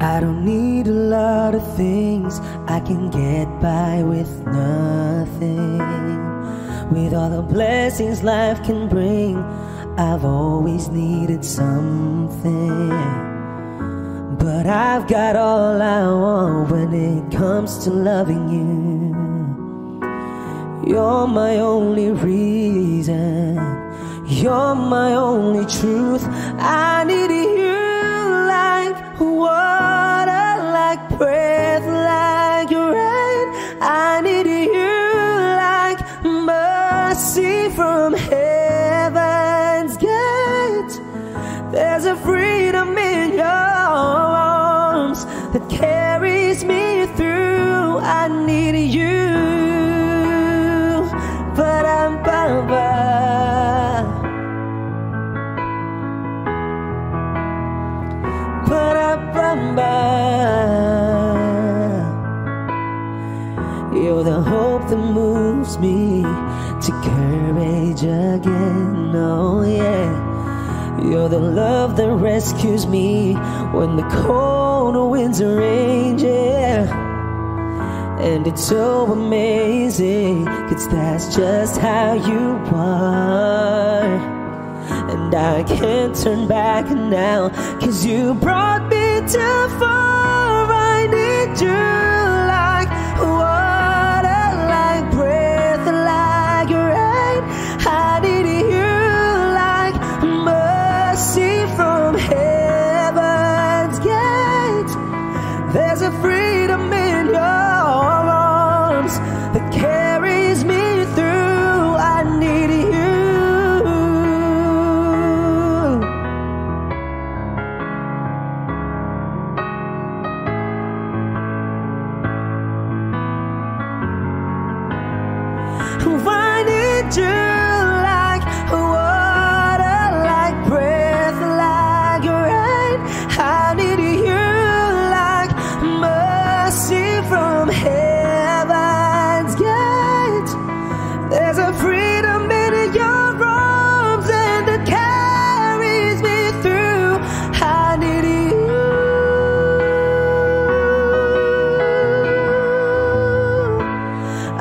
I don't need a lot of things, I can get by with nothing. With all the blessings life can bring, I've always needed something. But I've got all I want when it comes to loving you. You're my only reason, you're my only truth. I need you like water, like breath, like rain. I need you like mercy from heaven's gate. There's a freedom in your arms that carries me through. I need you. You're the hope that moves me to courage again, oh yeah. You're the love that rescues me when the cold winds rage, yeah. And it's so amazing, 'cause that's just how you are. And I can't turn back now, 'cause you brought me too far. I need you like water, like breath, like rain. I need you like mercy from heaven's gate. There's a freedom in your arms that carries me through. I need you. I need you like water, like breath, like rain. I need you like mercy from heaven's gate. There's a freedom in your arms and it carries me through. I need you.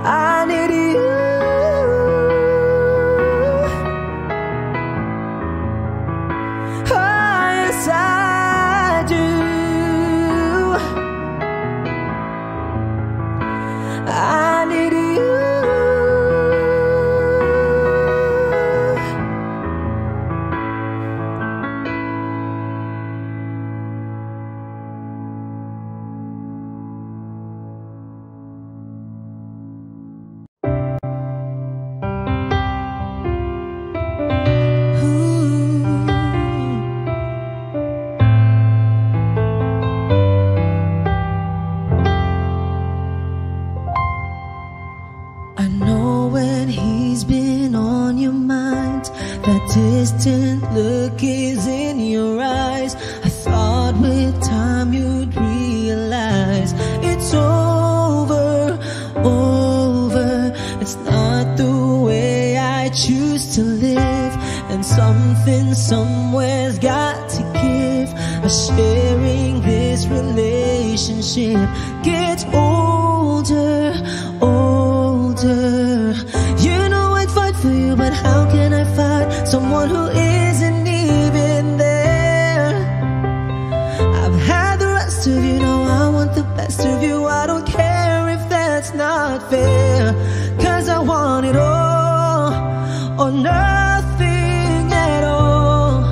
I need you. I need you. I know when he's been on your mind, that distant look is in your eyes. I thought with time you'd realize it's over, over. It's not the way I choose to live, and something somewhere's got to give. Sharing this relationship gets older, older. You know I'd fight for you, but how can I fight someone who isn't even there? I've had the rest of you, now I want the best of you. I don't care if that's not fair, 'cause I want it all or nothing at all.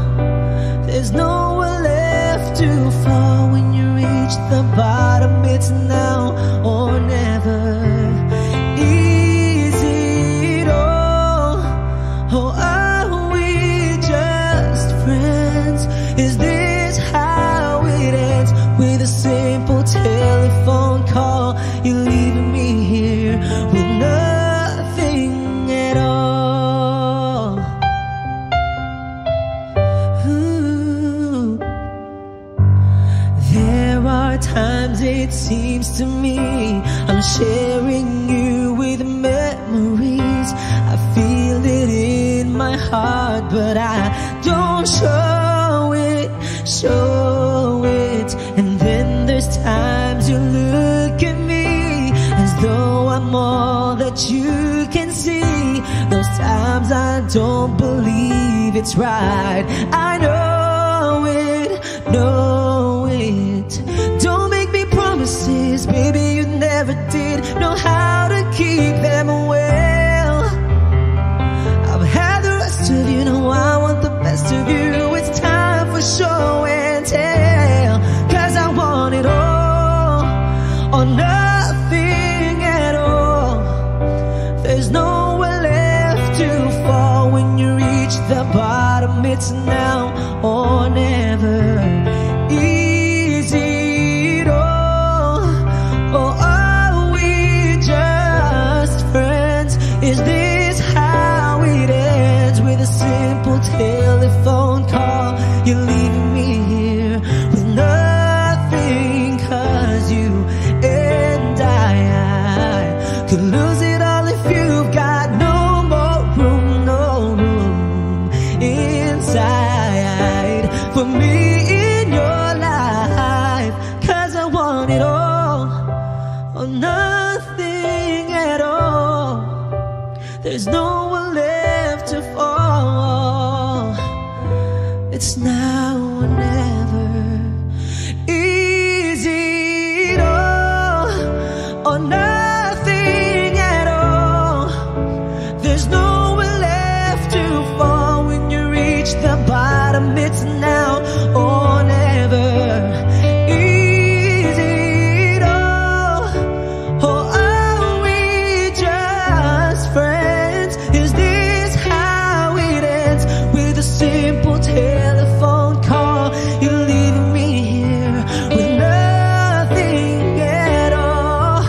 There's nowhere left to fall when you reach the bottom. It's now or never. Is it all, or are we just friends? Is this how it ends? With a simple telephone call, you're leaving me here with nothing at all. Ooh. There are times it seems to me I'm sharing you with memories. I feel it in my heart, but I don't show it, and then what you can see. Those times I don't believe it's right. I know it. Don't make me promises, baby, you never did know how to keep them well. I've had the rest of you, know I want the best of you. It's time for show and tell, 'cause I want it all or nothing at all. There's nowhere left to fall. When you reach the bottom, it's now or never. Easy at all. Or are we just friends? Is this how it ends? With a simple telephone call, you're leaving me here with nothing. 'Cause you and I could lose it all if you've got no more room, no room inside for me in your life. 'Cause I want it all or nothing at all. There's no one left to fall. It's now or never. Easy at all or nothing at all. There's nowhere left to fall. When you reach the bottom, it's now or never. Easy at all. Or are we just friends? Is this how it ends? With a simple telephone call, you're leaving me here with nothing at all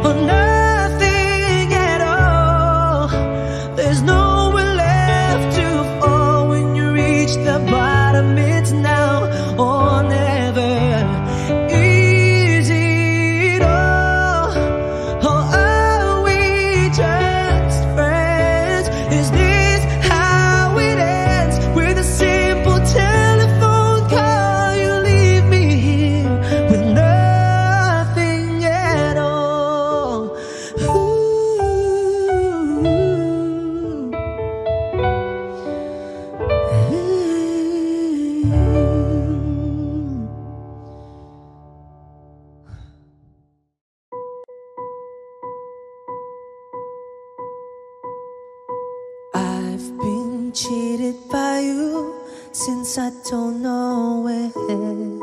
or nothing at all. There's nowhere left to fall. When you reach the bottom, it's now or never. Easy at all. Or are we just friends? Is this how it ends? With a simple telephone call, you leave me here with nothing at all. I've been cheated by you since I don't know when.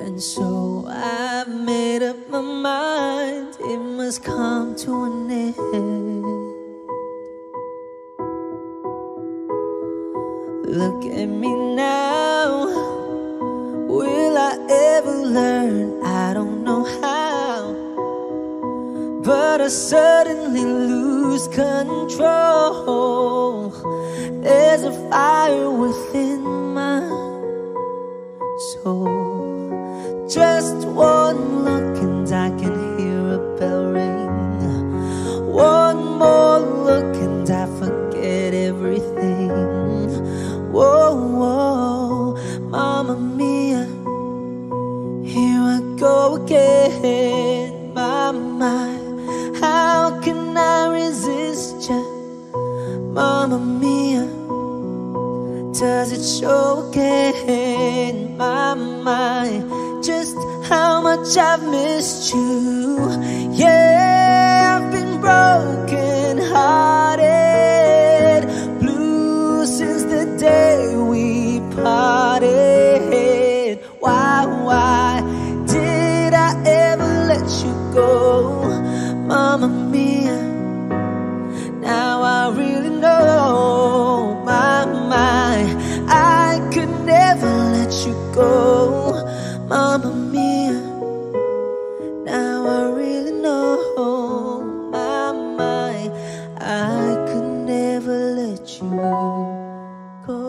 And so I've made up my mind, it must come to an end. Look at me now, will I ever learn? I don't know how, but I suddenly lose control. There's a fire within my soul. Just one look and I can hear a bell ring. One more look and I forget everything. Whoa, whoa, Mamma Mia, here I go again. My, how can I resist you? Mamma Mia, does it show again? My, just how much I've missed you. Yeah, I've been broken hearted, blue since the day we parted. Why did I ever let you go? Mamma Mia, now I really know. My, I could never let you go. Mamma Mia, now I really know. My, I could never let you go.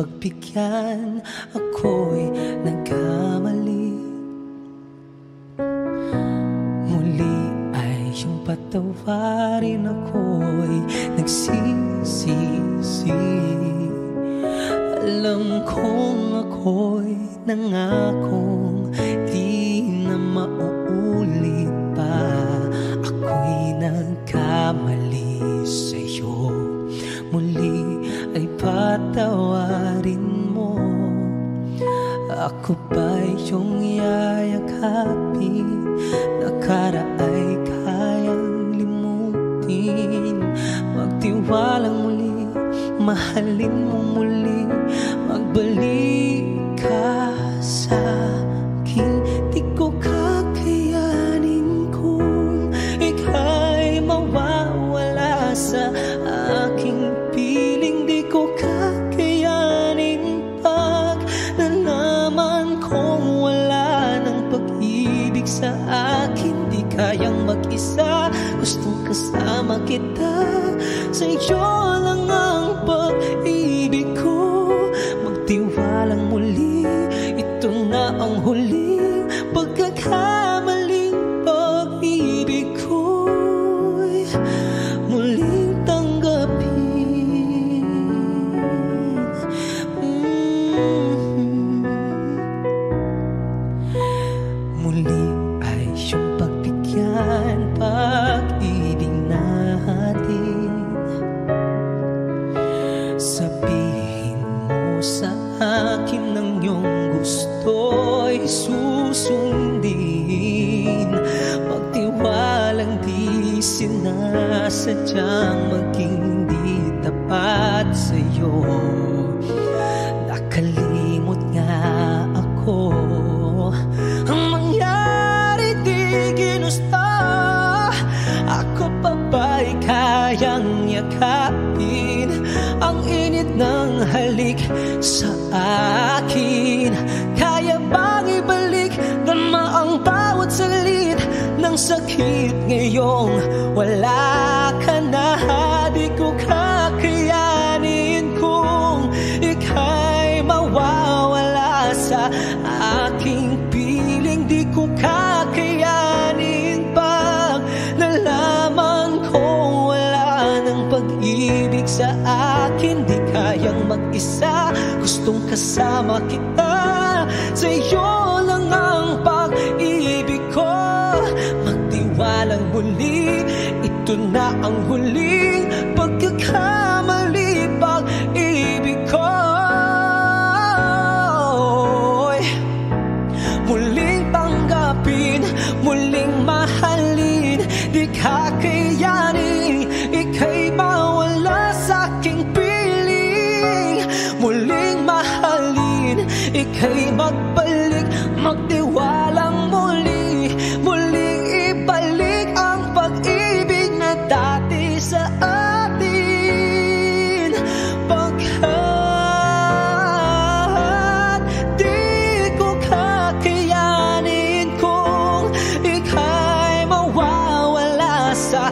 pagbigyan, ako'y nagkamali. Muli ay iyong patawarin, ako'y nagsisisi. Alam kong ako'y nangakong di na mauulit pa. Ako'y nagkamali sa'yo, muli ay patawarin mo. Ako ba'y iyong yayakapin? Nakaraay kayang limutin. Magtiwalang muli, mahalin mo muli. Magbalik ka sa akin. Di ko kakayanin kung ika'y mawawala sa aking piling. Di ko kakayanin pag nalaman kong wala ng pag-ibig sa akin. Di kayang mag-isa, gustong kasama kita. Sa'yo lang ang pag-ibig ko. Magtiwalang muli, ito na ang huling pagkakamaling pag-ibig ko'y muling tanggapin. Muli ay iyong pagbigyan, pag-ibig natin. Sabihin mo sa akin ng iyong gusto'y susundin. Magtiwalang di sinasadyang maging di tapat sa'yo. Nakalimot nga ako, ang mangyari di ginusto. Ako pa ba'y kayang yakapin ang init ng halik sa akin? Kaya bang ibalik dama ang bawat salit ng sakit ngayong wala ka na? Di ko kakayanin kung ika'y mawawala sa aking piling. Di ko kakayanin pag nalaman kong wala ng pag-ibig sa akin. Di kayang mag-isa, gustong kasama kita. Sa'yo lang ang pag-ibig ko. Magtiwalang muli, ito na ang huling pagkakamali. Pag-ibig ko muling tanggapin, muling mahalin. Di kakayanin ika'y mawala sa aking piling. Muling mahalin, ika'y magbalik. Magtiwalang muli, muling ibalik ang pag-ibig na dati sa atin. Pagkat di ko kakayanin kung ika'y mawawala sa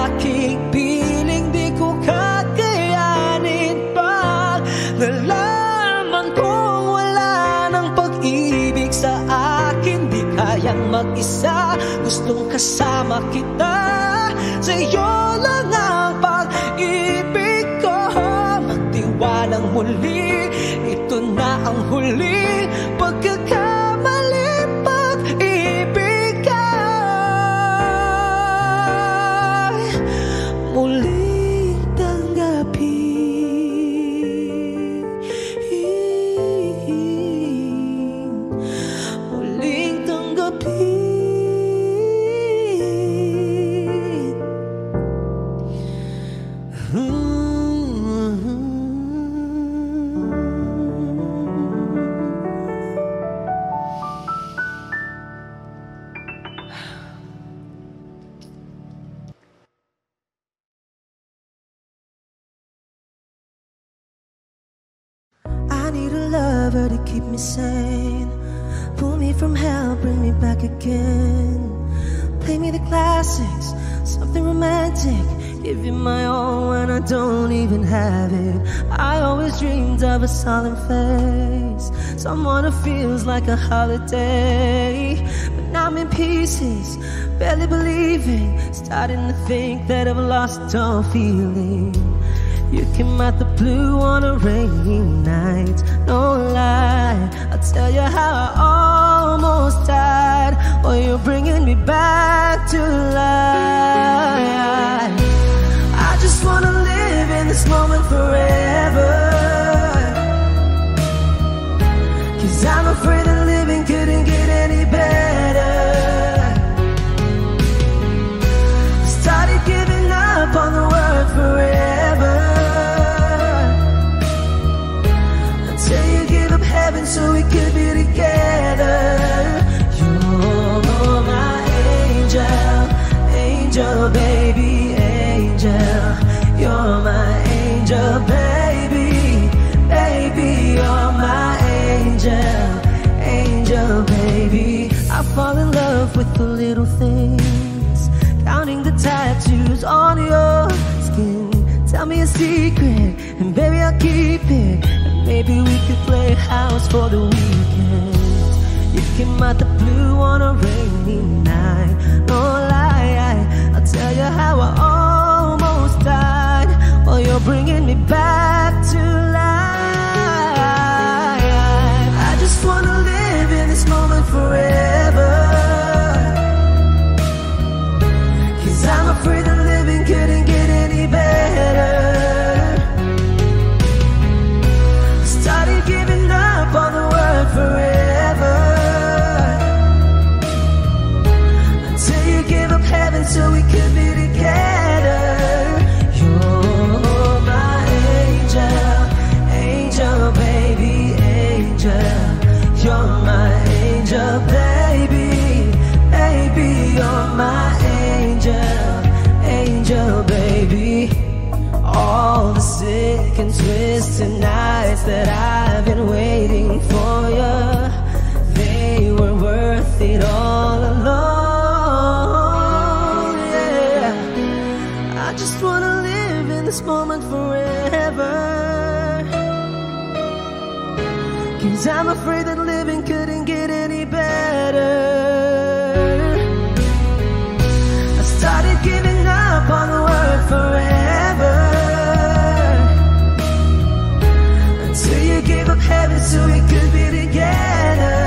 aking piling. Di ko kakayanin pag nalaman kong wala ng pag-ibig sa akin. Di kayang mag-isa, gustong kasama kita. Sa'yo lang ang pag-ibig ko. Magtiwalang muli, ito na ang huli pagkakamali. Pag-ibig ay muling tanggapin. Muling tanggapin. I need a lover to keep me sane. Pull me from hell, bring me back again. Play me the classics, something romantic. Give you my all when I don't even have it. I always dreamed of a solemn face, someone who feels like a holiday. But now I'm in pieces, barely believing, starting to think that I've lost all feeling. You came out the blue on a rainy night, no lie. I'll tell you how I almost died, while you're bringing me back to life. I just wanna live in this moment forever, 'cause I'm afraid that living couldn't get any better. Started giving up on the word forever, until you give up heaven so we could be together. You're my angel, angel baby, angel. You're my angel baby, baby. You're my angel, angel baby. I fall in love with the little things, counting the tattoos on your skin. Tell me a secret, and baby I'll keep it. And maybe we could play house for the weekend. You came out the blue on a rainy night, no lie. I'll tell you how I almost died, while you're bringing me back to life. I just wanna live in this moment forever, 'cause I'm afraid that living couldn't get any better. Started giving up on the word forever, until you gave up heaven so we could be together. You're my angel, angel baby, angel. You're my angel baby, baby. You're my angel, angel baby. All the sick and twisted nights that I've been waiting for you, they were worth it all alone. Yeah, I just wanna live in this moment forever, 'cause I'm afraid that living couldn't get any better. I started giving up on the word forever, until you gave up heaven so we could be together.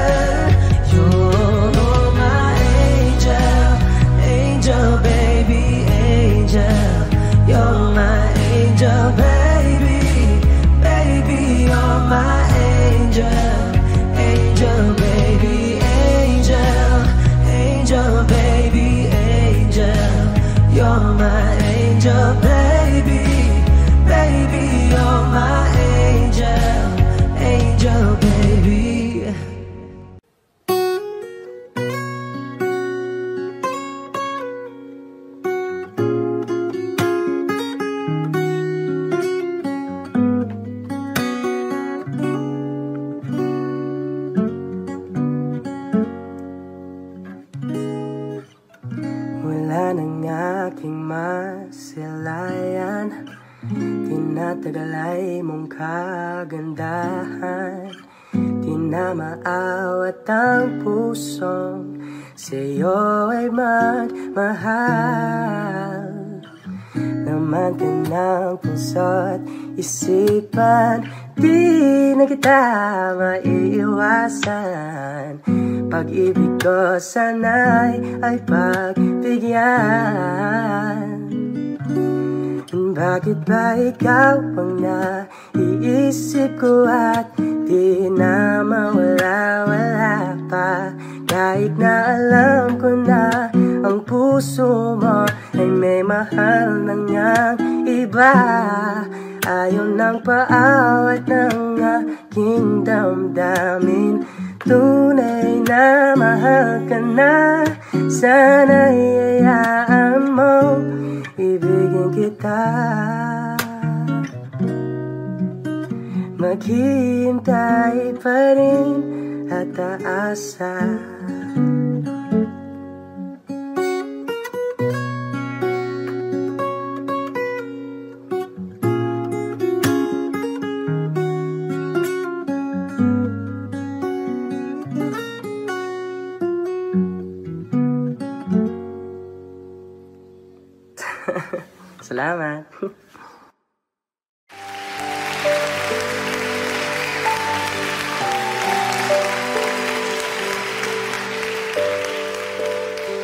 You're my angel, angel baby, angel. You're my angel baby, baby. You're my angel, angel baby, angel, angel baby, angel. You're my angel baby, baby. You're my angel, angel baby. Wala nang aking masilayan, tinatagal ay mong kagandahan. Di na maawat ang pusong sa'yo ay magmahal. Naman ka ng puso't isipan, di na kita maiiwasan. Pag-ibig ko sana'y ay pagbigyan. Bakit ba ikaw ang naiisip ko at di na mawala-wala pa? Kahit na alam ko na ang puso mo ay may mahal na ngang iba. Ayaw ng paawat ng aking damdamin. Tunay na mahal ka na, sana'y hayaan mong ibigin kita. Maghihintay pa rin at aasa. Salamat.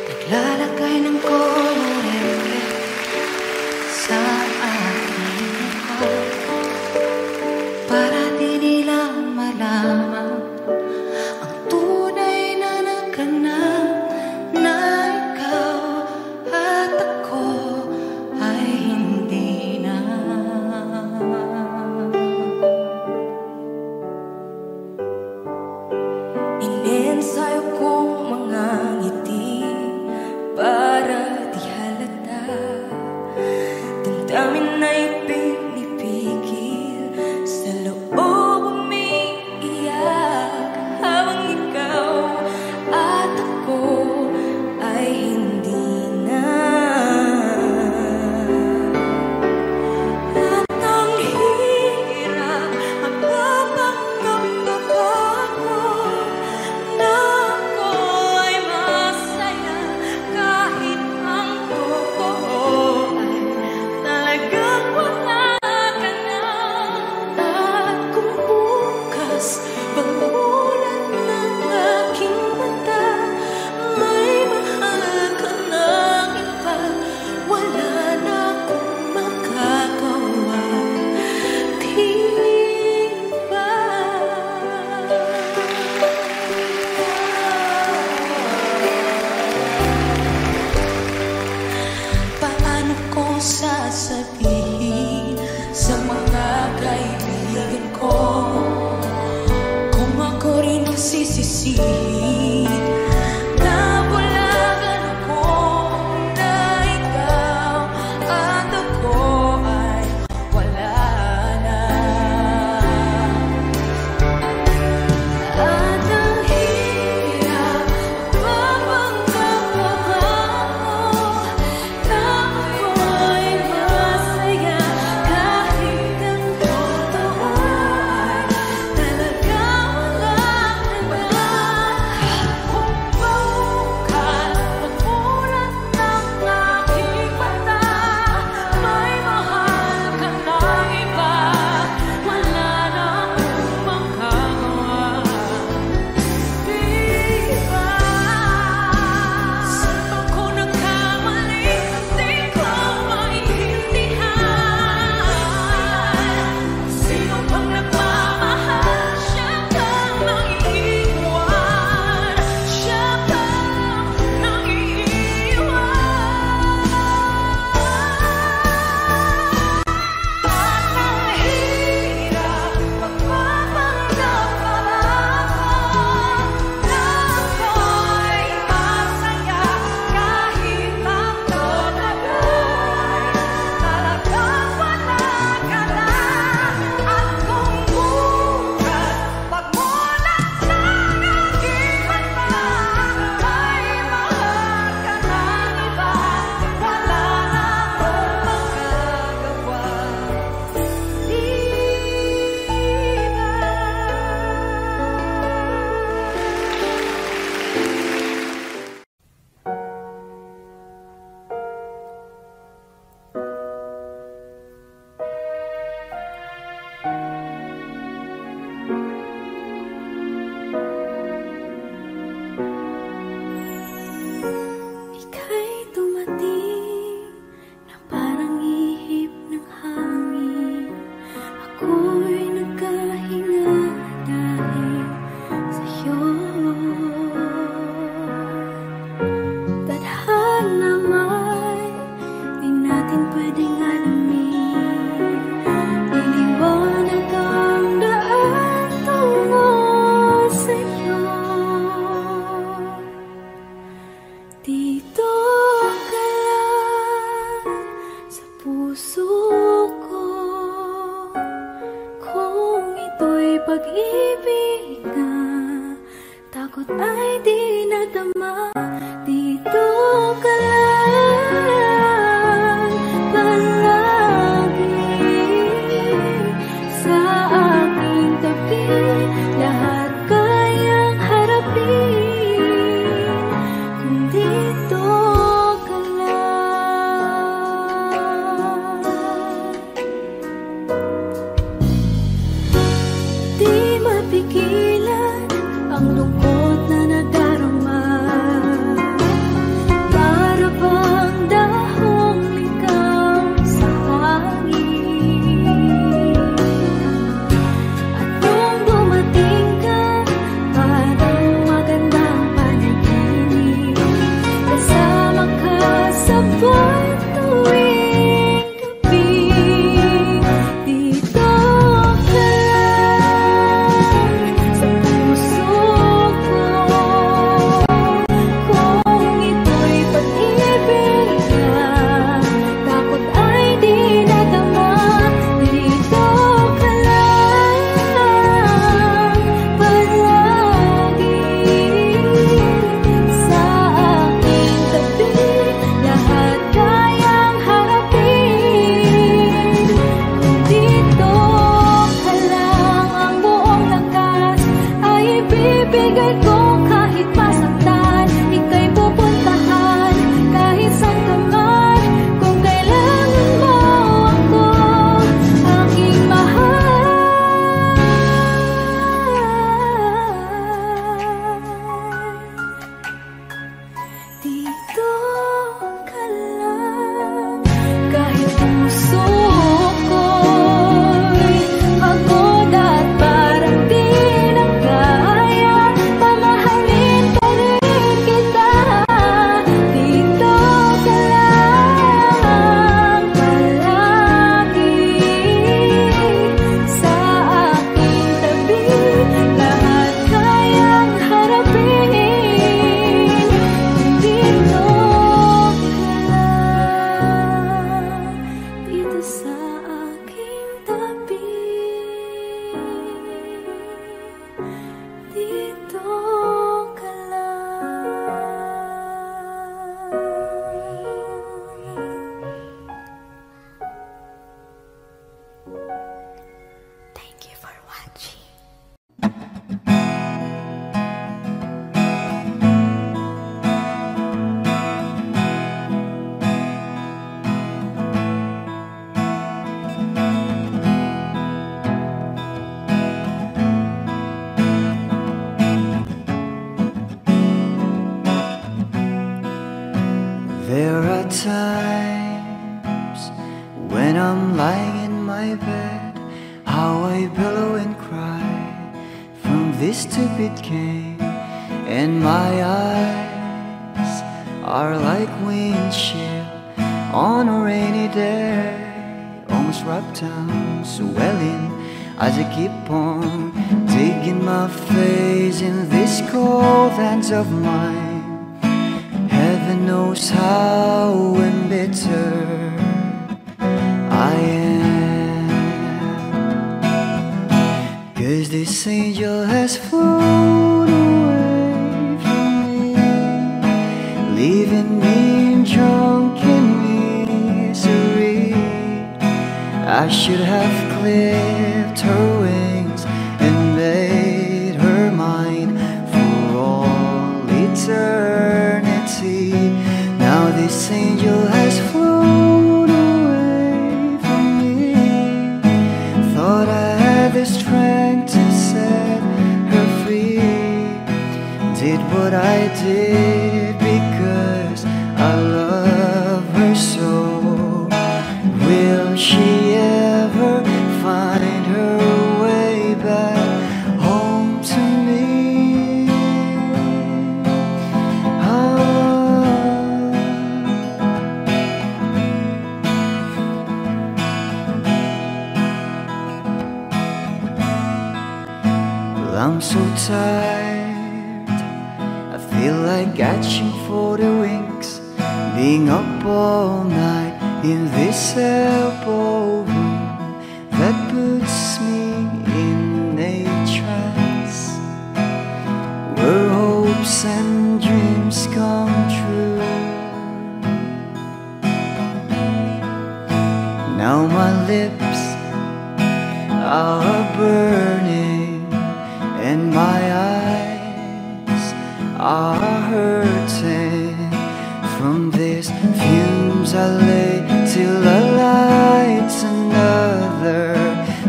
Naglalagay ng kolorete sa aking mukha para di nila malaman ang tunay na naganap, na ikaw at ako ay hindi There are times when I'm lying in my bed, how I billow and cry from this stupid game, and my eyes are like windshield on a rainy day, almost wrapped down, swelling as I keep on digging my face in this cold hands of mine. Heaven knows how embittered I am, 'cause this angel has flown away from me, leaving me drunken misery. I should have clipped her wings and made her mine for all eternity. Now this angel has flown away from me. Thought I had the strength to set her free. Did what I did because I love her so. Will she ever find her way back home to me? Well, I'm so tired, I feel like catching for the wings, being up all night in this elbow room that puts me in a trance, where hopes and dreams come true. Now my lips are burning and my eyes are hurting from these fumes. I lay till I light another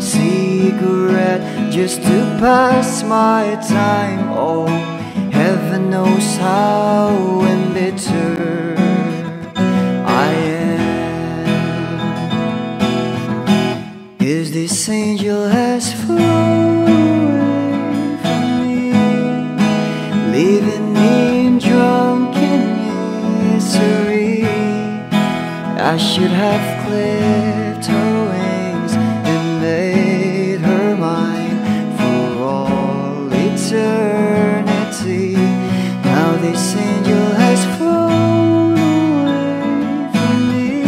cigarette just to pass my time. Oh, heaven knows how embittered I am, 'cause this angel has flown away from me, leaving me drunken misery. I should have clipped her wings and made her mine for all eternity. Now this angel has flown away from me.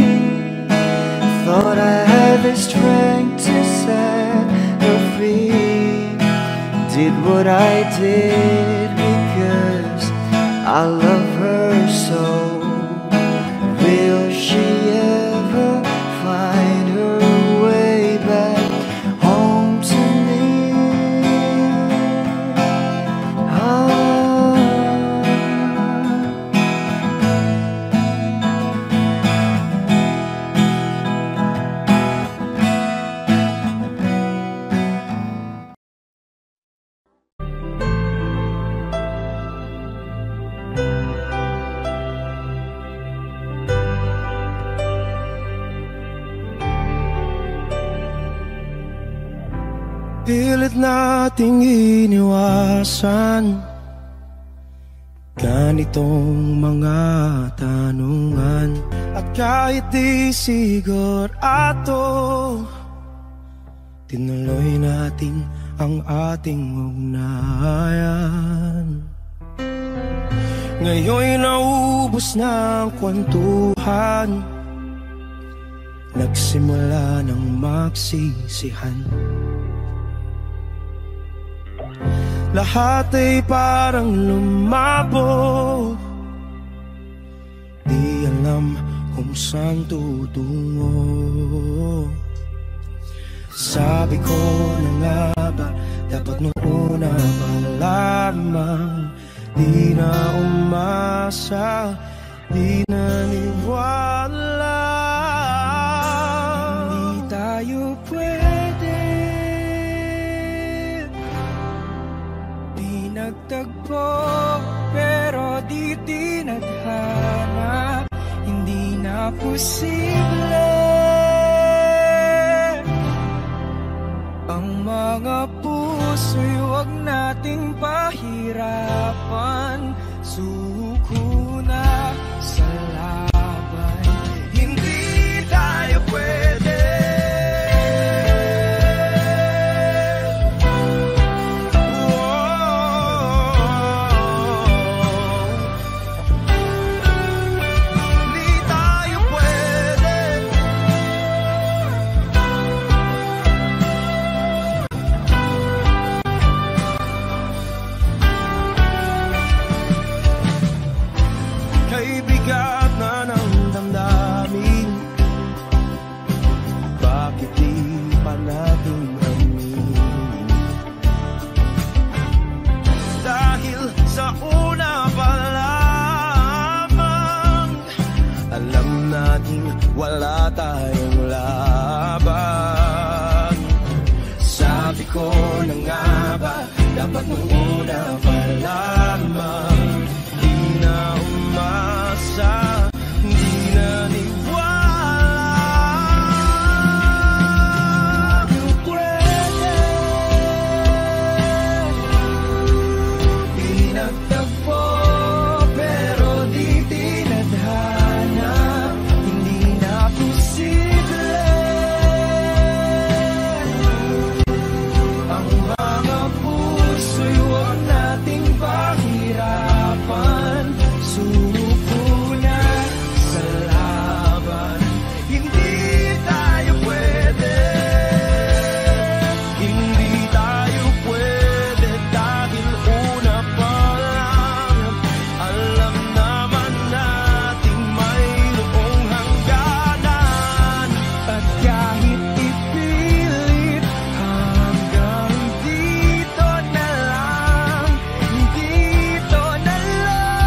Thought I had the strength to set her free. Did what I did because I love her so. Will she ever find her way back home to me? Pilit nating iniwasan ganitong mga tanungan, at kahit di sigurado, tinuloy natin ang ating ugnayan. Ngayon'y naubos na ang kwentuhan, nagsimula ng magsisihan. Lahat ay parang lumabo, di alam kung saan tutungo. Sabi ko na nga ba, dapat nung una pa lamang, di na umasa, di naniwala. Hindi tayo pwede, di nagtagpo, pero di tinadhana. na posible ang mga puso'y huwag nating pahirapan. Suko na sa laban, hindi tayo pwede. Bigat na ng damdamin, bakit di pa natin amin? Dahil sa una pa lamang, alam natin wala tayong laban. Sabi ko na nga ba, dapat nung una pa lamang, di na umasa, di naniwala. Tayo pwede, pinagtagpo pero di tinadhana, hindi na posible ang mga puso'y huwag nating pahirapan. Suko na sa laban, hindi tayo pwede, hindi tayo pwede. Dahil una pa lang, alam naman nating mayroong hangganan. At kahit ipilit, hanggang dito na lang, dito na lang.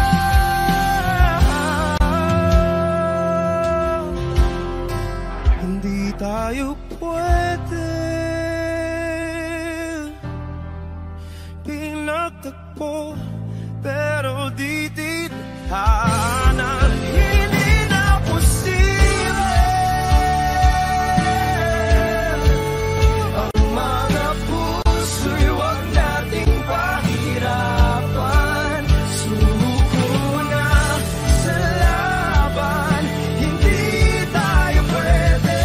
Hindi tayo pwede, pinagtagpo pero di tinadhana, hindi na posible ang mga puso'y huwag nating pahirapan. Suko na sa laban, hindi tayo pwede.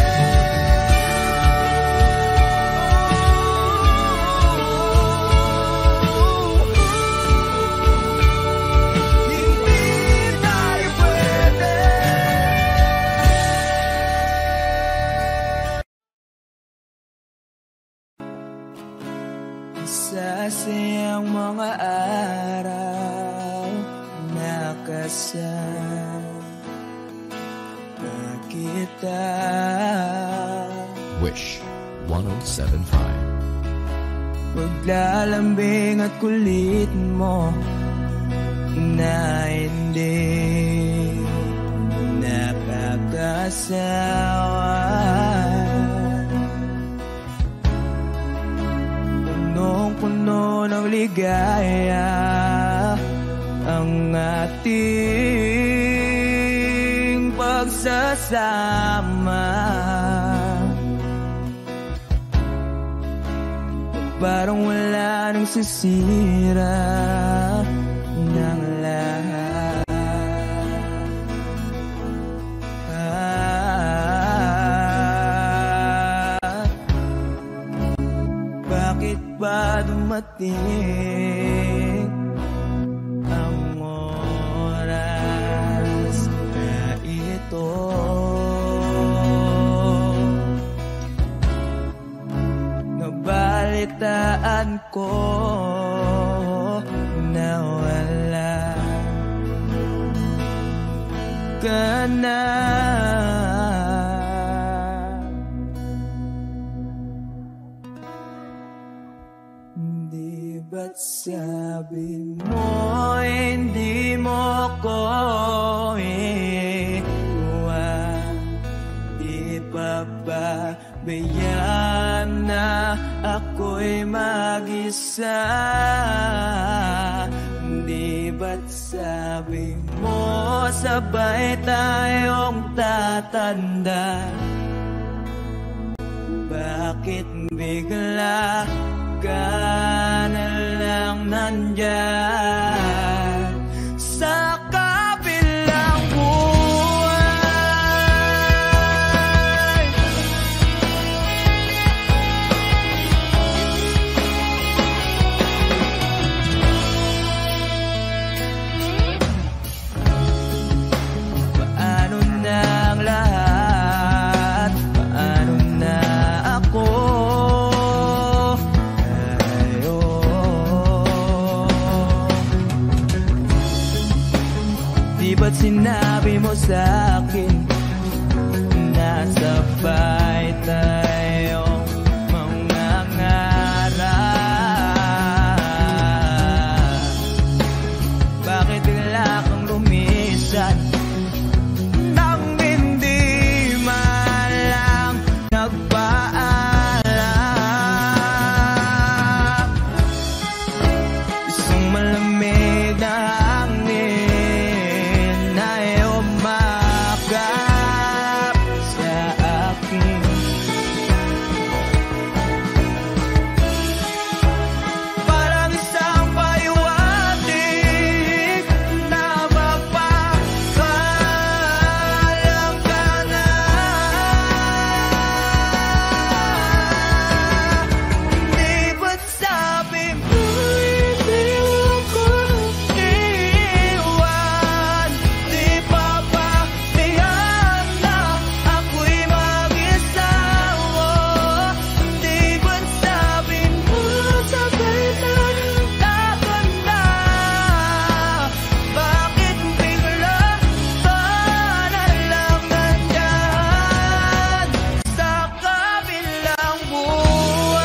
Hindi tayo pwede. Sasayang mga araw na kasama kita. Wish 107.5. Paglalambing at kulit mo, hindi nakakasawa. Punong-puno ng ligaya ang ating pagsasama. Parang wala nang sisira ng lahat. Bakit ba dumating ang oras na ito? Nabalitaan ko na wala ka na. Di ba't sabi mo hindi mo ko iwan? Di pa ba bayaan na ako'y mag-isa? Di ba't Sabi mo sabay tayong tatanda, bakit bigla ka na lang nandyan sa kabilang buhay? Paano na ang lahat? Paano na ako? Di ba't sinabi mo sa'kin na sabay tayong mangangarap? Bakit bigla kang lumisan nang hindi man lang nagpaalam? Isang malamig na hangin ay umakap sa akin. Parang isang pahiwatig na mapapaalam ka na. Di ba't sabi mo hindi ako iiwan? Di pa ba tiyan na ako'y mag-isawa? Di ba't sabi mo sabay tayong tatanda, bakit bigla ka na lang nandyan sa kabilang buhay?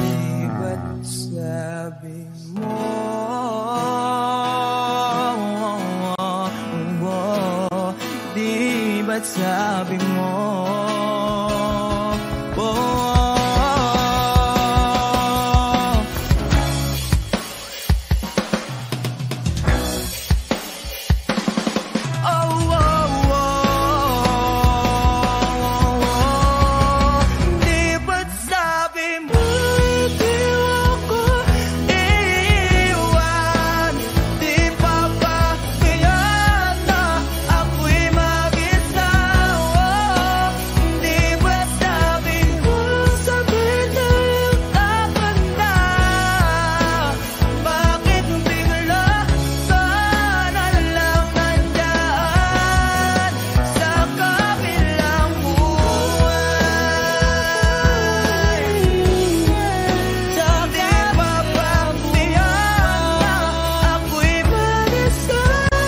Di ba't sabi mo di ba't sabi mo di ba't sabi mo di ako iiwan? Di pa ba tiyan na ako'y mag-isawa? Di ba't sabi mo sabay tayong tatanda, bakit bigla ka na lang nandyan sa kabilang buhay? Sabi pa ba tiyan na ako'y mag-isawa?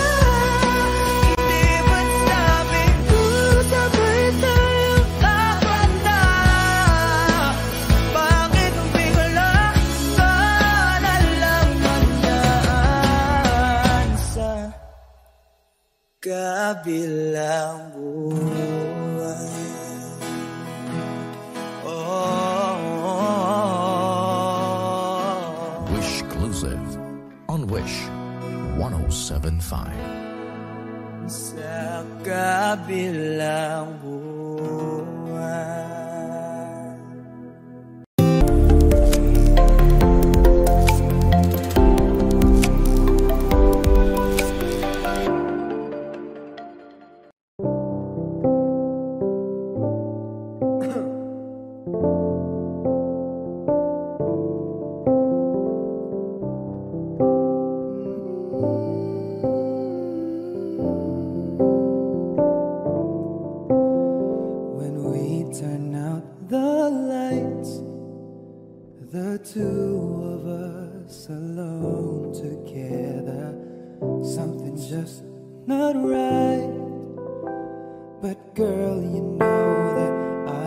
Di ba't sabi mo sabay tayong tatanda, bakit bigla ka na lang nandyan sa kabilang buhay? Wish Exclusive on Wish 1075. Sa kabilang buhay. us alone together. Something's just not right. But girl, you know that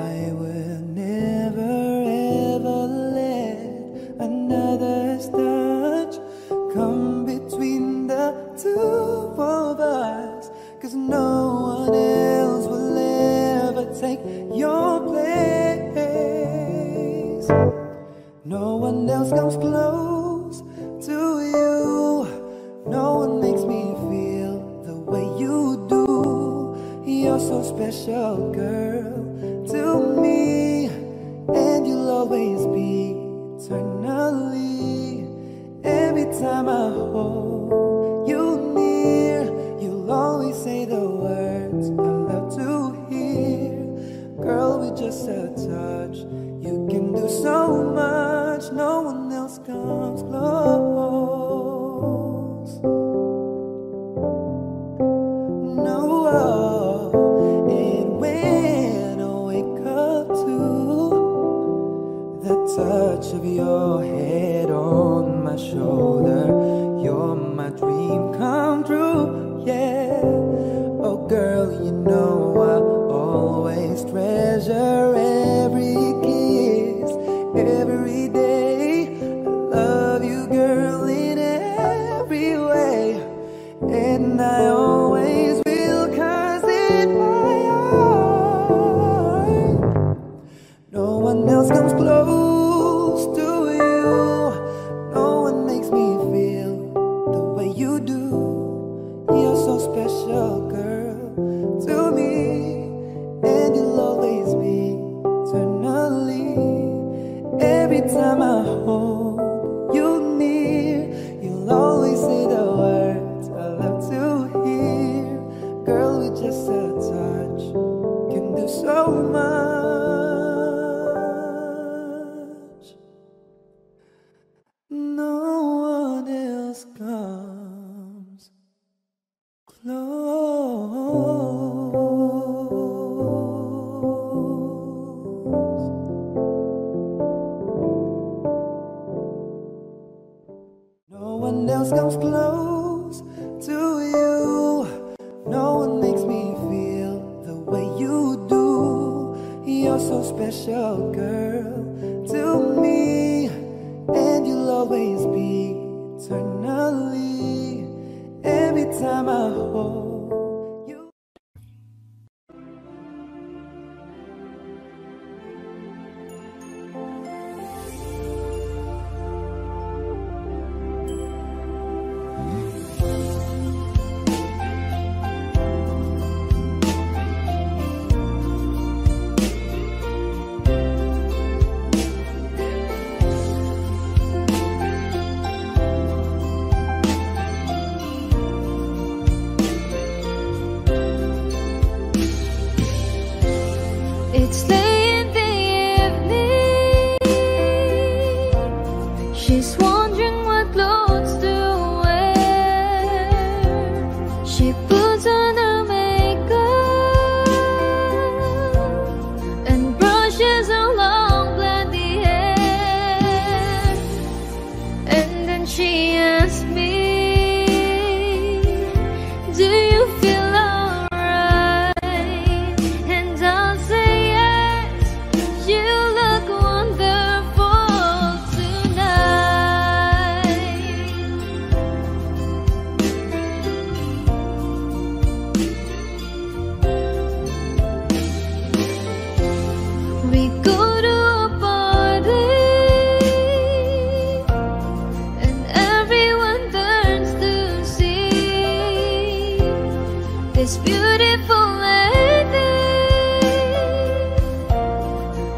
I will never ever let another's touch come between the two of us. 'Cause no one else will ever take your place. No one else comes close to you. No one makes me feel the way you do. You're so special, girl, to me. And you'll always be eternally. Every time I hold you near, you'll always say the words I love to hear. Girl, with just a touch, you can do so much. No one else comes close. No. And when I wake up to the touch of your head on my shoulder, you're my dream come true, yeah. Oh girl, you know I always treasure every kiss, every day. I love you, girl, in every way. And I always will, 'cause in my heart no one else comes close to you. No one makes me feel the way you do. You're so special, girl, to me. And you'll always be eternally. Every time I hold you near, you'll always say the words I love to hear. Girl, with just a touch, can do so much. No one else comes close. No one else comes close to you. No one makes me feel the way you do. You're so special, girl, to me. And you'll always be eternally. Every time I hold you. It's late in the evening. She's wondering what clothes to wear. She puts on her makeup and brushes her long blondy hair. And then she asks me, do you feel alright? And I'll say, you look wonderful tonight. We go to a party and everyone turns to see this beautiful lady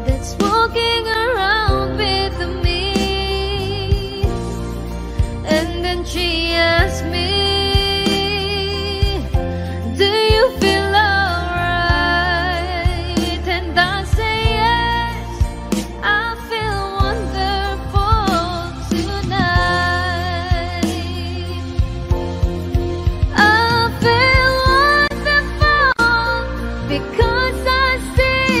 that's walking around with me. And then she asks me, do you feel alright? And I say yes, I feel wonderful tonight. I feel wonderful because I see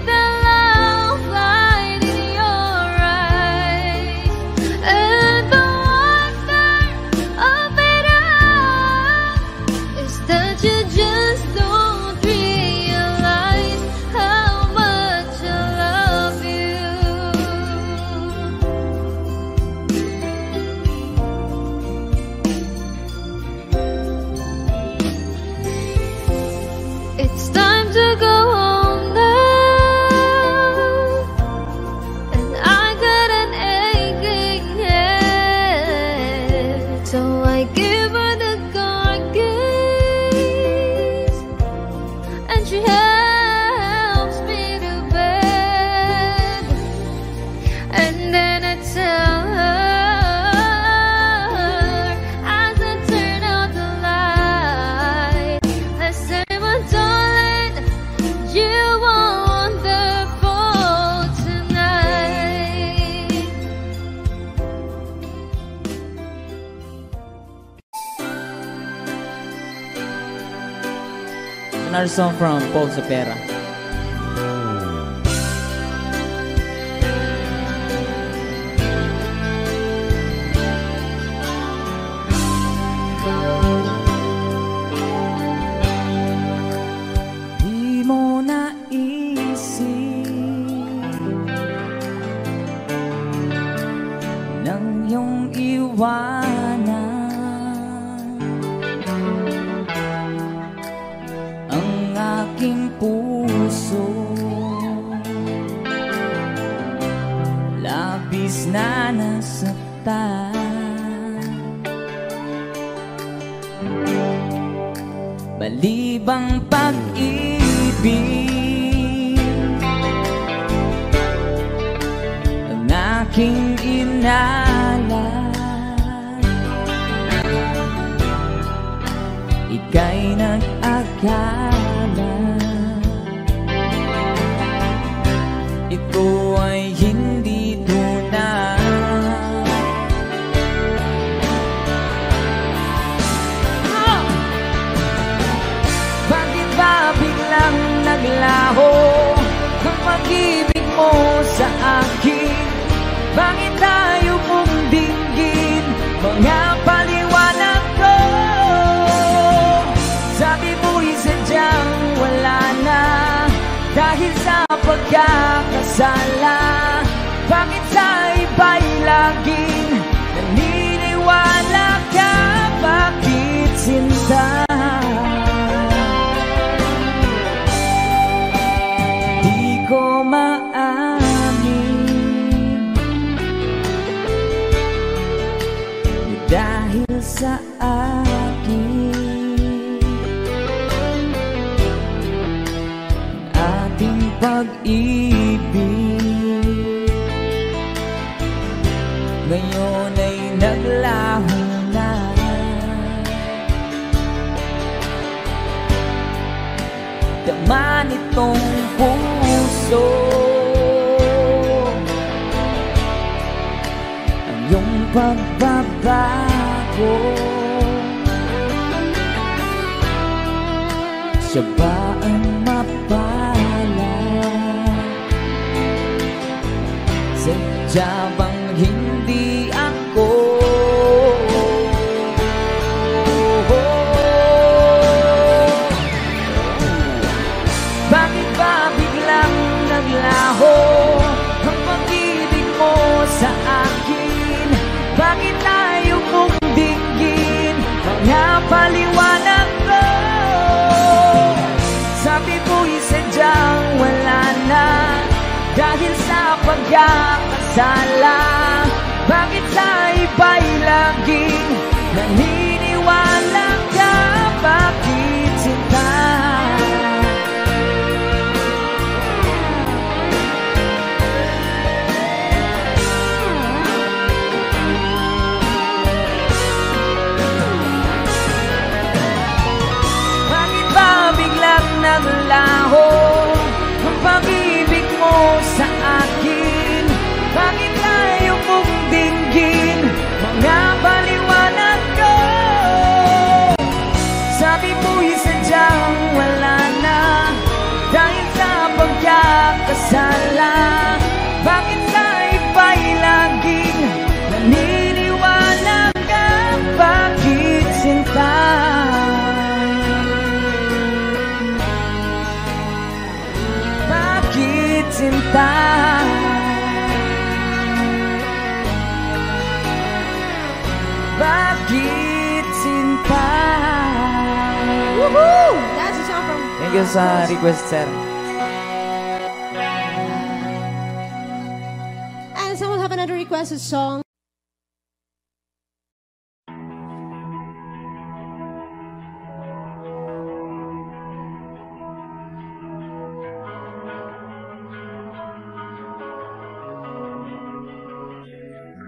the love light in your eyes. And the another song from Paul Sapera. Di mo naisip nang iyong iwanan ang aking puso, labis na nasaktan. Balibang pag-ibig ang aking inalan, ika'y nag-akala ito ay hindi tunay. Bakit ba biglang naglaho ang pag-ibig mo sa akin? Bakit tayo mong dinggin mga paliwanag ko? Sabi mo'y sadyang wala na dahil sa pagkakasala. Bakit sa iba'y laging naniniwala ka? Bakit sinta? Di ko maamin dahil sa akin ating pag-ibig ngayon ay naglaho na. Dama nitong puso ang iyong pagbabago. Siya ba ang mapala? Sadya bang hindi ako? Bakit ba biglang naglaho ang pag-ibig mo sa akin? Bakit tayo mong dinggin mga paliwanag ko? Sabi mo'y sadyang wala na dahil sa pagkakasala. Bakit sa iba'y laging naniniwala ka? Bakit sinta? Bakit ba biglang naglaho ang pag-ibig mo sa akin? Bakit tayo mong dinggin mga paliwanag ko? Sabi mo'y sadyang wala na dahil sa pagkakasala. Bakit sa iba'y laging naniniwala ka? Bakit sinta? Bakit sinta? Bakit sinta? Woohoo! That's a song from... Thank you sa request, sir. And someone have another requested song.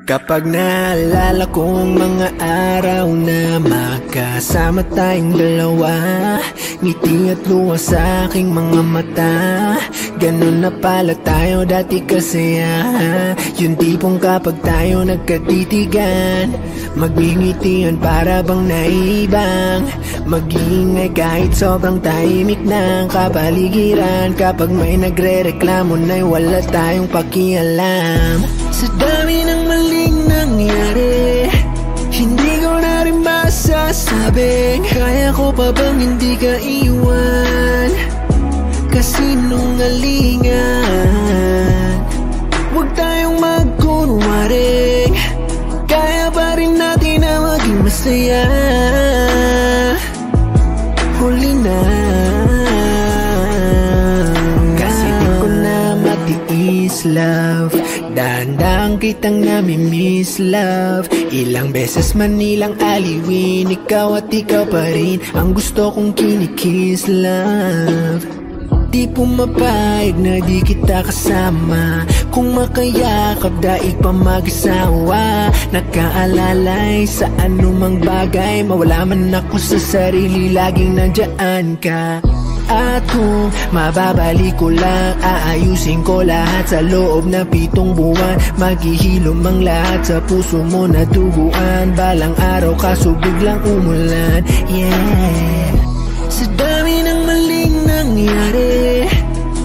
Kapag naalala kong mga araw na magkasama tayong dalawa, ngiti at luha sa aking mga mata. Ganun na pala tayo dati kasaya. Yung tipong kapag tayo nagkatitigan, magngingitian para bang naibang. Mag-iingay kahit sobrang tahimik ng kapaligiran. Kapag may nagre-reklamo na'y wala tayong pakialam. Sa dami ng maling nangyari, hindi ko na rin masasabing kaya ko pa bang hindi ka iwan. Kasinungalingan, huwag tayong magkunwaring, kaya pa rin natin na maging masaya. Huli na, kasi di ko na matiis, love. Dahan-dahan kitang nami-miss, love. Ilang beses man nilang aliwin, ikaw at ikaw pa rin ang gusto kong kinikiss, love. Di pumapayag na di kita kasama, kung makayakap daig pa mag-asawa. Nakaalalay sa anumang bagay, mawala man ako sa sarili, laging nandyan ka. At kung mababalik ko lang, aayusin ko lahat sa loob na 7 buwan. Maghihilom ang lahat sa puso mo na duguan. Balang araw kaso biglang umulan, yeah. Sa dami ng maling nangyari,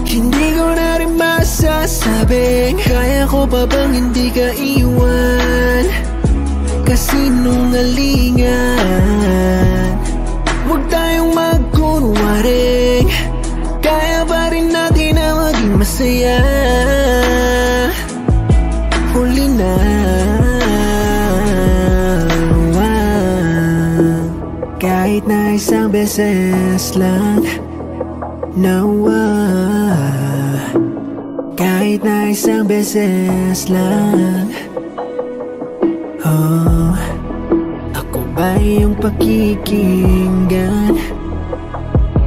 hindi ko na rin masasabing kaya ko pa bang hindi ka iwan. Kasinungalingan, huwag tayong magkunwaring, kaya pa rin natin na maging masaya. Huli na, kahit na isang beses lang, nawa. Kahit na isang beses lang, oh. Ako ba yung pakikinggan?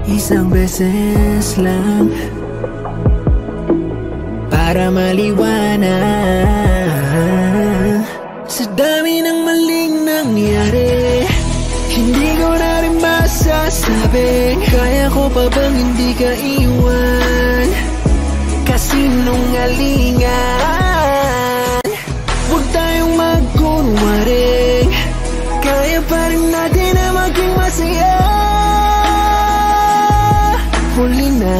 Isang beses lang, para maliwanag. Sa dami ng maling nangyari, hindi ko na rin masasabing kaya ko pa bang hindi ka iwan. Kasinungalingan, huwag tayong magkunwaring, kaya pa rin natin na maging masaya. Huli na,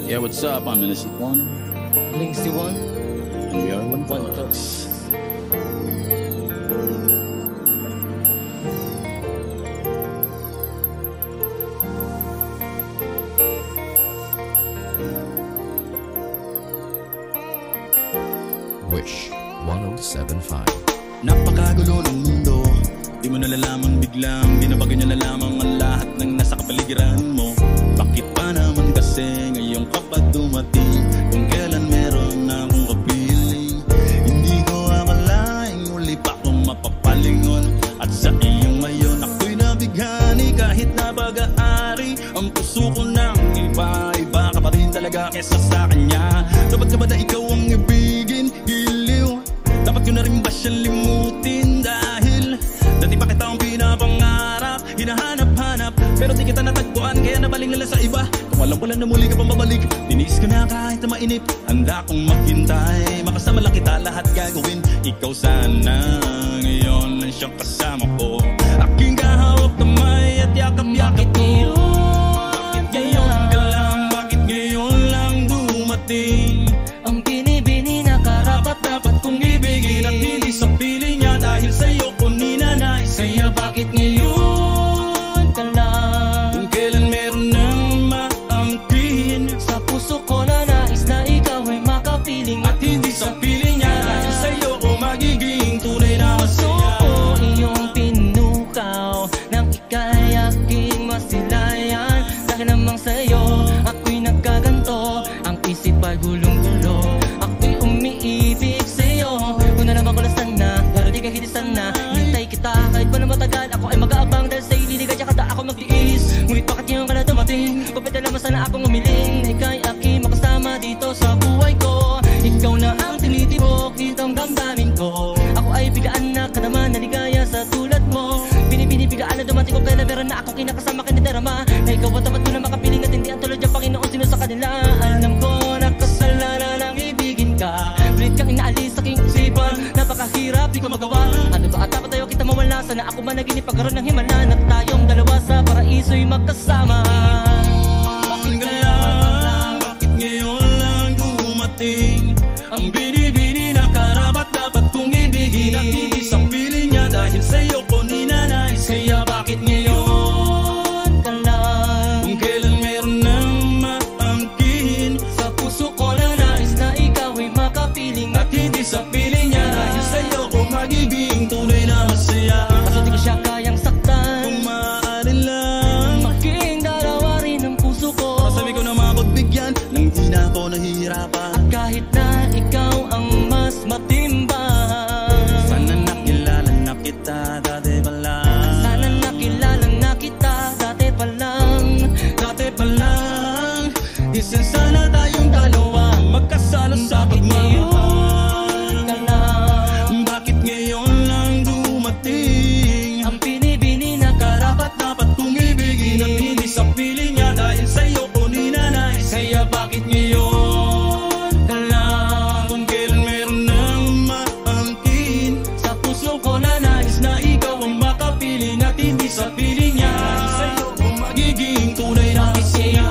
yeah, what's up? I'm Innocent One. Links to one. And we are One Talks. Wish 107.5. Napakagulo ng mundo, di mo nalalaman biglang binabago niya na lamang ang lahat ng nasa kapaligiran mo. Bakit pa naman kasi ngayon ka pa dumating, kung kailan meron na akong kapiling. Hindi ko akalaing muli pa akong mapapalingon, at sa iyong ngayon ako'y nabighani. Kahit na pag-aari ang puso ko ng iba-iba ka pa rin talaga kesa sa kanya. Dapat ka ba na ikaw ang ibigin? Giliw, dapat ko na rin ba siyang limutin? Dahil dati pa kita ang pinapangarap, hinahanap-hanap, pero di kita natagpuan, kaya nabaling nila sa iba. Kung alam ko lang na muli ka pang babalik, dinis ko na kahit na mainip. Handa kong maghintay, makasama lang kita, lahat gagawin. Ikaw sana ngayon lang siyang kasama ko, aking kahawak kamay at yakap-yakap ko. Bakit ngayon ka lang, bakit ngayon lang dumating? Ang binibini na karapat-dapat kong ibigin, At hindi sa piling niya dahil sa'yo ko ninanais. kaya bakit ngayon ka lang? Kung kailan meron nang maangkin, Sa puso ko na nais na ikaw ay makapiling, at hindi sa piling niya dahil sa'yo ko magiging tunay na puso masaya. ko iyong pinukaw, nang ika'y aking masaya. ganito ang damdamin ko. Ako ay bigaan na kanaman na ligaya sa tulad mo. Binibigaan na dumating ko kailan meron na akong kinakasama ka ni Darama. Na ikaw ang tapat ko na makapiling at hindi ang tulad yung Panginoon sino sa kanila. Alam ko na kasalanan ang ibigin ka. Pilit kang inaalis sa aking isipan. Napakahirap di ko magawa. Ano ba at ako tayo kita mawala. Sana ako managinip pagkaroon ng himalan. At tayong dalawa sa paraiso'y magkasama. Bakit kaya, bakit ngayon lang dumating ang binibini na karapat dapat kong ibigin. At hindi sa piling niya dahil sa'yo ko ninanais. Kaya bakit ngayon ka lang? Kung kailan meron nang maangkin sa puso ko na nais na ikaw ay makapiling. at hindi sa piling niya dahil sa'yo ko magiging tunay na masaya. Kaso di ko siya kayang saktan. Kung maaari lang maging dalawa rin ang puso ko. masabi ko na mapagbigyan nang di na ako nahihirapan. At kahit na ikaw ang mas matimbang, sana nakilala na kita dati pa lang. sana nakilala na kita dati pa lang. Dati pa lang isan sana tayong dalawa magkasala sa pagmamahal. Ka lang. Bakit ngayon lang dumating Ang pinibini na karapat dapat kong ibigin at hindi sa piling niya dahil sa'yo ko ninanais. Kaya bakit ngayon ka lang. kung kailan meron nang maangkin Sa puso ko na nais na ikaw ang makapiling at hindi sa piling niya dahil sa'yo ko magiging tunay na masaya.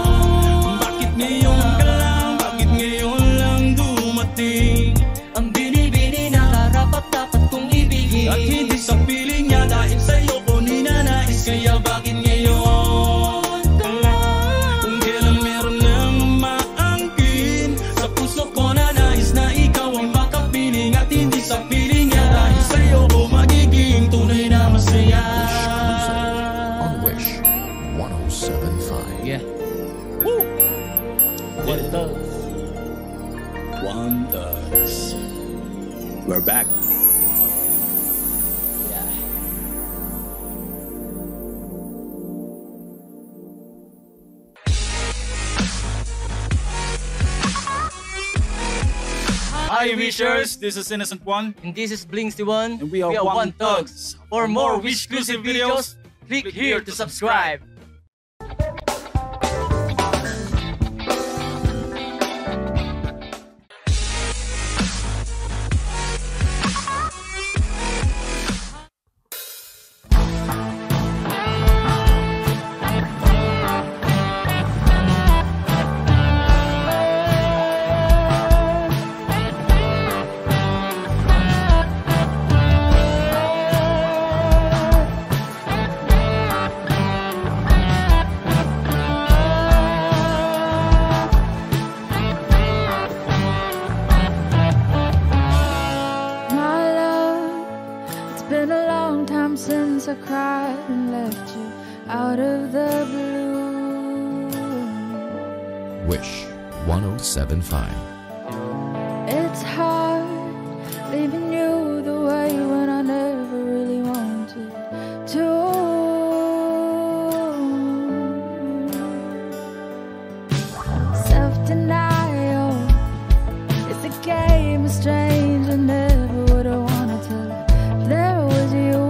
Bakit ngayon ka lang, bakit ngayon lang dumating ang binibini na karapat dapat kong ibigin. at hindi sa piling niya dahil sa'yo ko ninanais. Kaya bakit ngayon ka lang. kung kailan meron nang maangkin sa puso ko na nais na ikaw ang makapiling at hindi sa piling niya dahil sa'yo ko magiging tunay na masaya. On Wish 107.5. Yeah. Wonders. We're back. Hi Wishers, this is Innocent One And this is Blinks1. and we are One Thugs. For more Wish exclusive videos, click here to subscribe. My love, it's been a long time since I cried and left you out of the blue. Wish 107.5. It's hard leaving you the way when I never really wanted to. Self-denial, it's a game of strange. I never would have wanted to. There was you.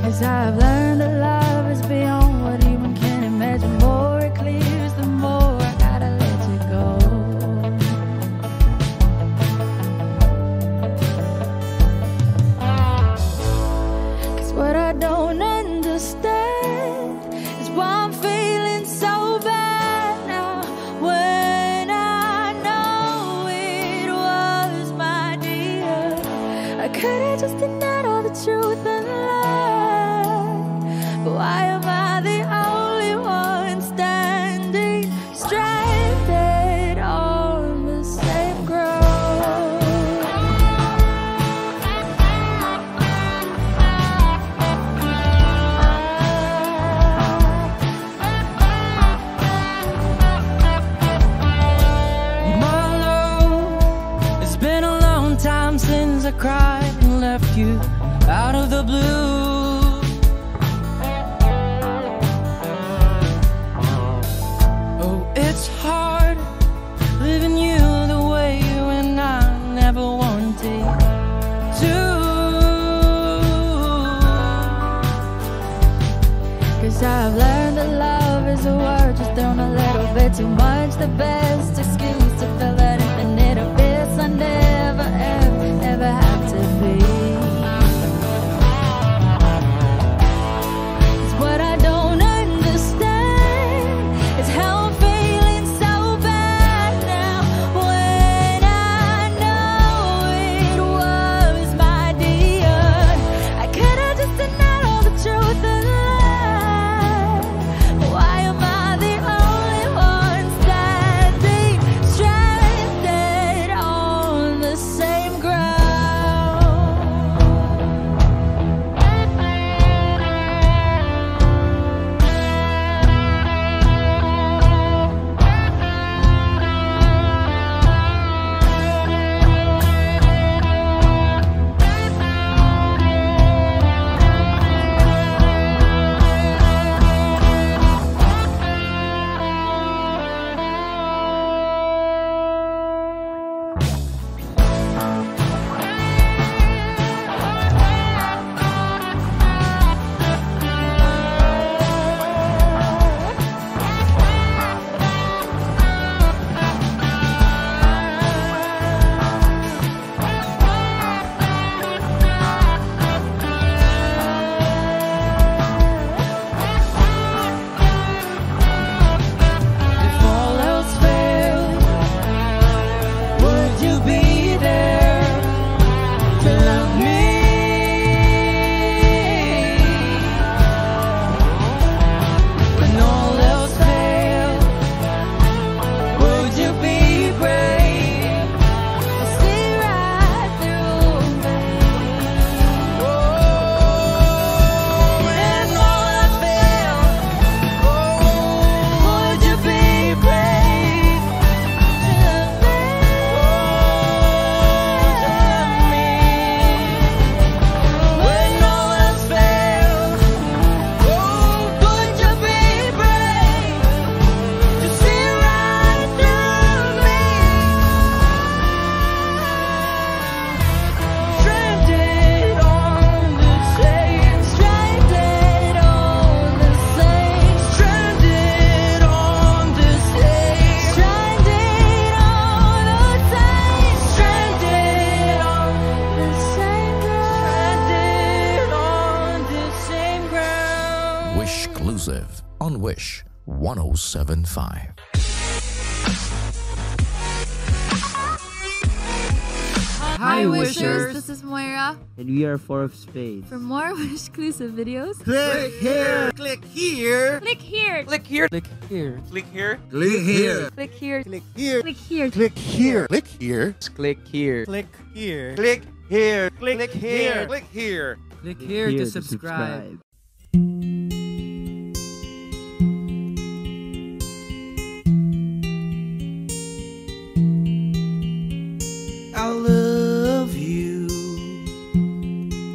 'Cause I've learned that love is beyond what even can imagine. More it clears, the more I gotta let you go. 'Cause what I don't understand is why I'm feeling so bad now, when I know it was my dear. I could've just denied all the truth and lied, but why am I the only one standing stranded on the same ground? My love, it's been a long time since I cried and left you out of the blue. Oh, it's hard living the best excuse to fill that infinite abyss I never, ever have to be. It's what I don't understand is how I'm feeling so bad now when I know it was my dear. I could have just denied all the truth and lied. Why am I the only one standing stranded on the same ground? If all else failed, would you be there to love me? When all else failed, would you be brave to see right through me? When all else failed, would you be brave to love me? When all else failed, would you be brave to see right through me? Stranded on the same, stranded on the same, stranded on the same, stranded on the same, stranded on the same ground, stranded on the same ground. Wish exclusive on Wish 1075. Hi, Wishers. This is Moira. And we are 4 of Spades. For more Wish exclusive videos, Click here. Click here. click here. Click here. Click here. Click here. Click here. Click here. Click here. Click here. Click here. Click here. Click here. Click here. Click here. Click here. Click here. Click here to subscribe. I love you,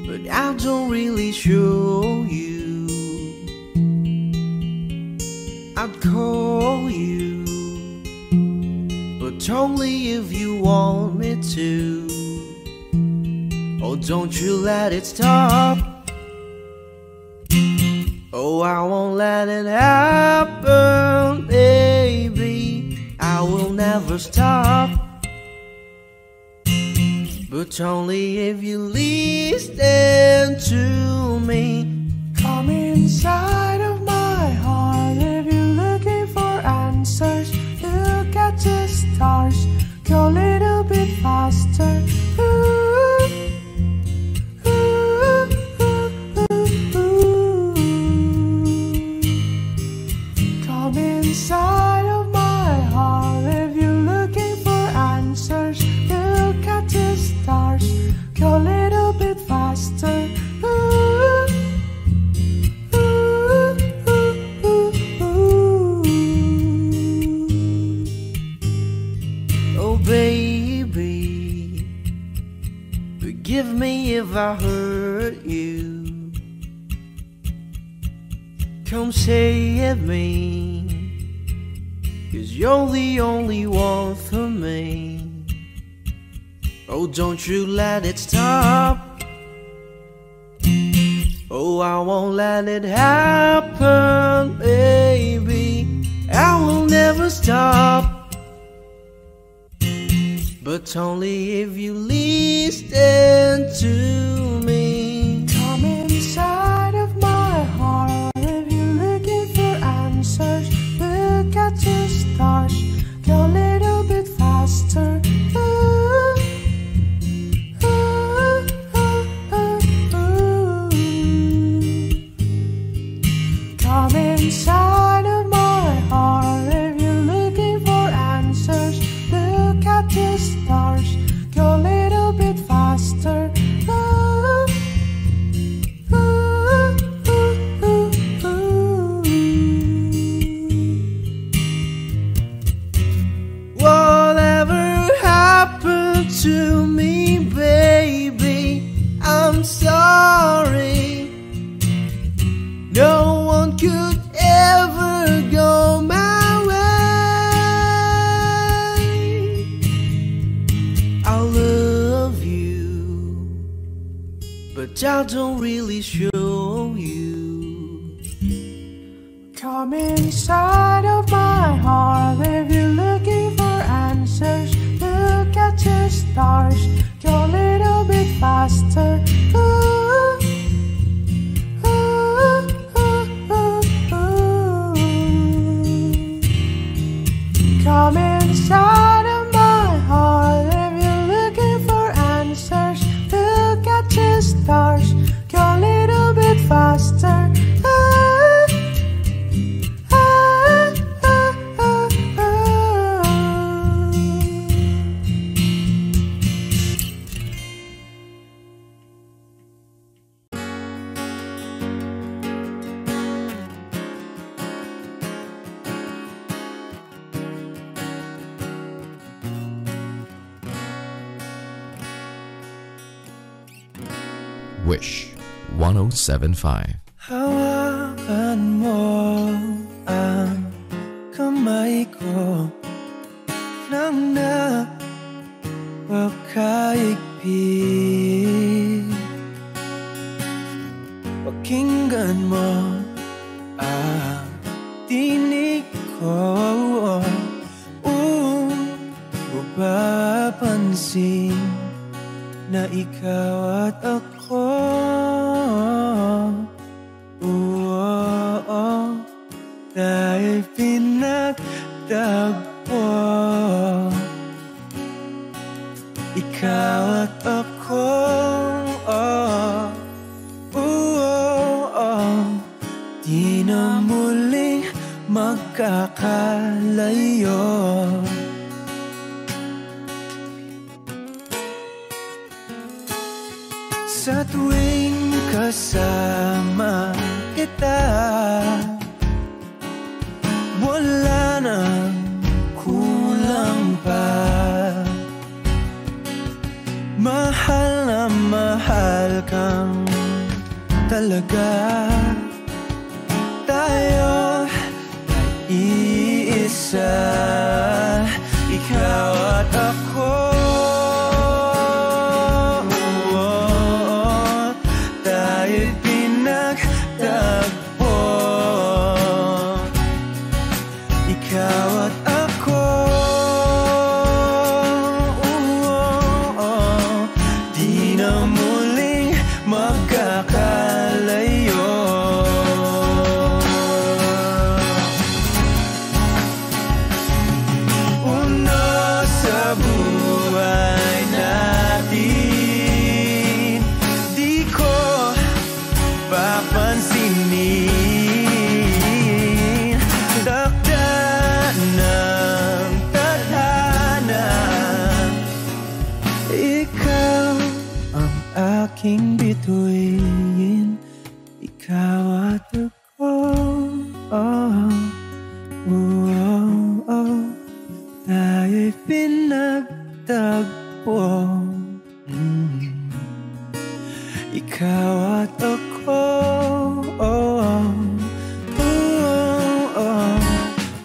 but I don't really show you. I'd call you, but only if you want me to. Oh, don't you let it stop. Oh, I won't let it happen, baby. I will never stop. But only if you listen to me. Come inside of my heart if you're looking for answers. Look at the stars, go a little bit faster. Ooh, ooh, ooh, ooh, ooh. Come inside of my heart if you're looking for answers. Look at the stars, go a little bit faster. Ooh, ooh, ooh, ooh, ooh. Oh baby, forgive me if I hurt you. Come save me, 'cause you're the only one for me. Oh, don't you let it stop. Oh, I won't let it happen, baby. I will never stop. but only if you listen to me. Come inside of my heart if you're looking for answers. Look at the stars, go a little bit faster. Come inside of my heart if you're looking for answers. Look at the stars, go a little bit faster. Whatever happened to me, baby, I'm sorry. No one could ever go my way. I love you, but I don't really show you. Come inside of my heart if you're looking for answers. Look at the stars, go a little bit faster. Come inside of my heart if you're looking for answers. Look at the stars, go a little bit faster. Wish 107.5. Hawakan mo ang kamay ko nang napakaigpit. Pakinggan mo ang tinig ko, mapapansin na ikaw at ako dahil pinagtagpo. Ikaw at ako di na muling magkakalayo. Sa tuwing kasama kita, wala nang kulang pa. Mahal na mahal kang talaga. Tayo ay iisa, ikaw at ako. Aking bituin, ikaw at ako, tayo'y pinagtagpo. Ikaw at ako,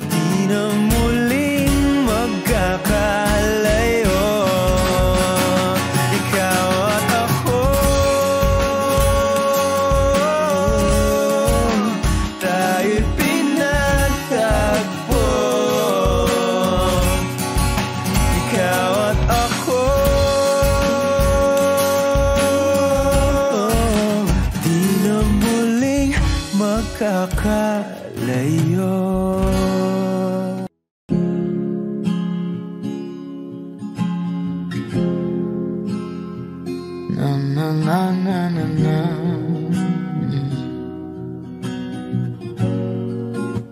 di na muling magkakalayo. Ikaw at ako. sa'yo. Na na na na na na.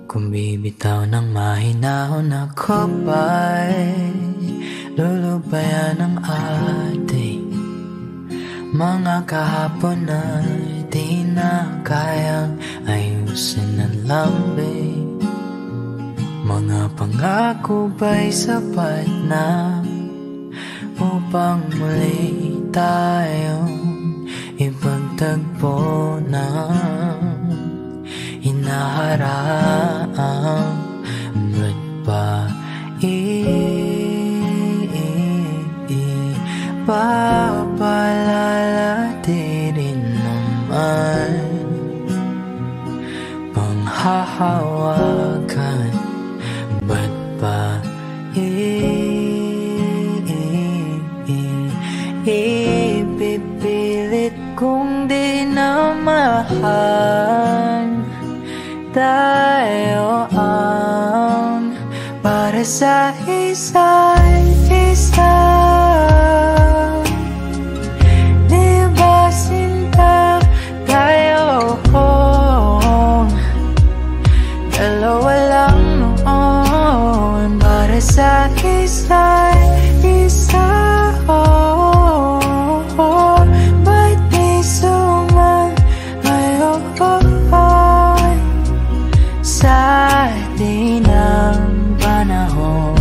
Kung bibitaw ng mahinahon ako ba'y lulubayan ng ating mga kahapon ay di na kayang ayusin ng lambing. Mga pangako ba'y sapat na upang muli tayong ipagtagpo ng hinaharang? Ba't ba papalala din naman panghahawakan? Ba't ba ipipilit kong di na mahal? Tayo ang para sa isa't isa. Di ba sinta tayo? Dalawa lang noon para sa isa't isa. Ba't di sumayon sa di ng panahon?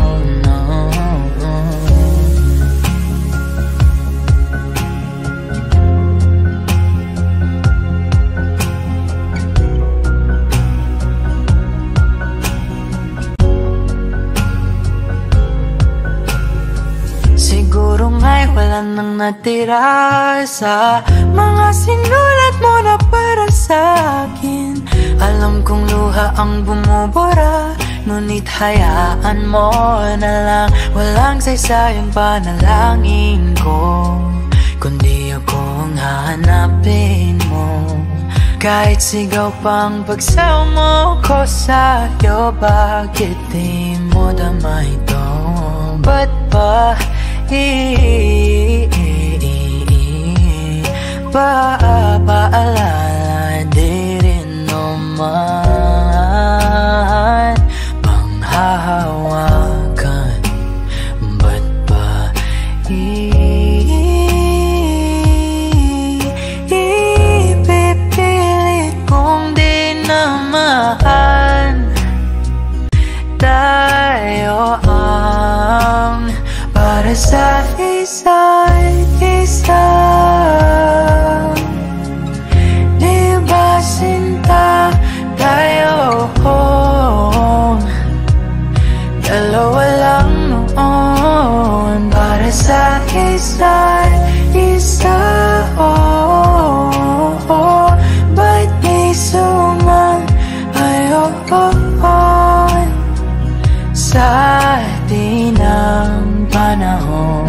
Siguro nga'y wala nang natira sa mga sinulat mo na para sa'kin. Alam kong luha ang bumubura, ngunit hayaan mo na lang. Walang saysayang panalangin ko, kundi ako ang hahanapin mo. Kahit sigaw pang pagsaw mo ko sa'yo, bakit di mo dama ito? Ba't ba paalala di rin naman panghahawakan? Ba't ba ipipilit kong di na mahal? Tayo ang para sa isa't isa. Di ba sinta tayo? Dalawa lang noon para sa isa't isa. Ba't di sumayon sa di ng panahon?